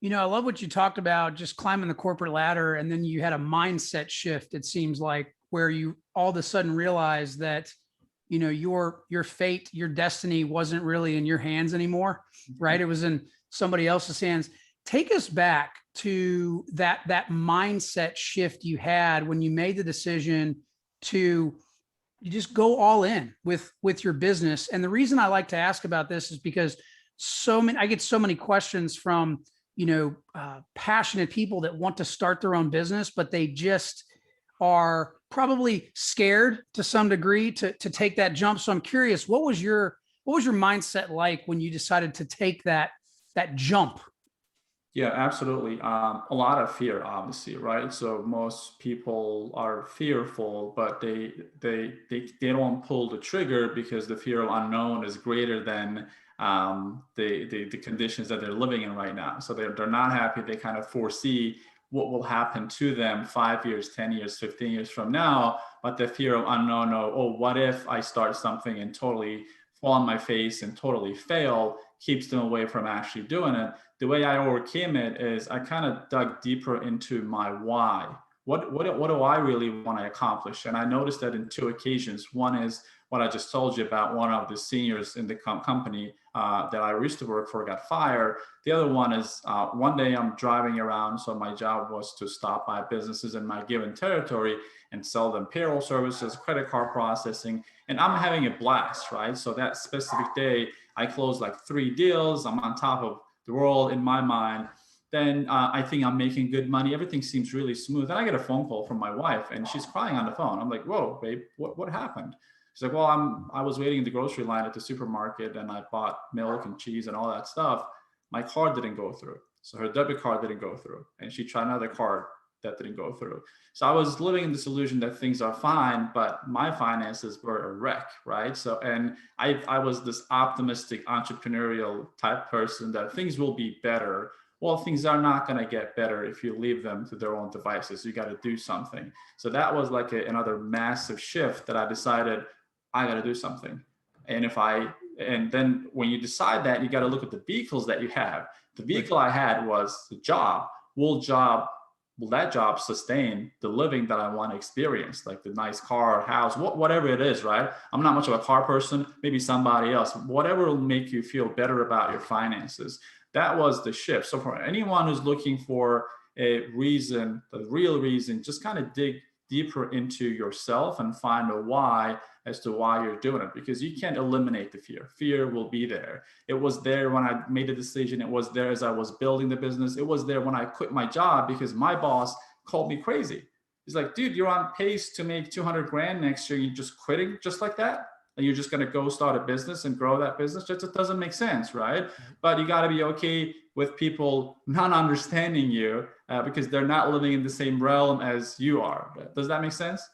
I love what you talked about, just climbing the corporate ladder. And then you had a mindset shift, it seems like, where you all of a sudden realized that, your fate, your destiny wasn't really in your hands anymore, right? It was in somebody else's hands. Take us back to that mindset shift you had when you made the decision to you just go all in with your business. And the reason I like to ask about this is because I get so many questions from passionate people that want to start their own business, but they just are probably scared to some degree to take that jump. So I'm curious, what was your mindset like when you decided to take that jump? Yeah, absolutely. A lot of fear, obviously, right? So most people are fearful, but they don't pull the trigger because the fear of unknown is greater than the conditions that they're living in right now. So they're not happy. They kind of foresee what will happen to them 5 years, 10 years, 15 years from now. But the fear of unknown, oh, what if I start something and totally fall on my face and totally fail, keeps them away from actually doing it. The way I overcame it is I kind of dug deeper into my why. What do I really want to accomplish? And I noticed that in two occasions. One is what I just told you about, one of the seniors in the company that I used to work for got fired. The other one is one day I'm driving around. So my job was to stop by businesses in my given territory and sell them payroll services, credit card processing, and I'm having a blast, right? So that specific day, I closed like 3 deals. I'm on top of the world in my mind. Then I think I'm making good money. Everything seems really smooth. And I get a phone call from my wife, and she's crying on the phone. I'm like, "Whoa, babe, what happened?" She's like, "Well, I was waiting in the grocery line at the supermarket, and I bought milk and cheese and all that stuff. My card didn't go through, so her debit card didn't go through, and she tried another card that didn't go through." So I was living in this illusion that things are fine, but my finances were a wreck, right? So, and I was this optimistic entrepreneurial type person that things will be better. Well, things are not going to get better if you leave them to their own devices. You got to do something. So that was like another massive shift that I decided I got to do something. And and then when you decide that, you got to look at the vehicles that you have. The vehicle I had was the job. Will that job sustain the living that I want to experience, like the nice car, house, whatever it is, right? I'm not much of a car person, maybe somebody else, whatever will make you feel better about your finances. That was the shift. So for anyone who's looking for a reason, the real reason, just kind of dig deeper into yourself and find a why as to why you're doing it, because you can't eliminate the fear. Fear will be there. It was there when I made a decision. It was there as I was building the business. It was there when I quit my job because my boss called me crazy. He's like, "Dude, you're on pace to make 200 grand next year. You're just quitting just like that? And you're just going to go start a business and grow that business?" Just, it doesn't make sense, right? But you got to be okay with people not understanding you because they're not living in the same realm as you are. Does that make sense?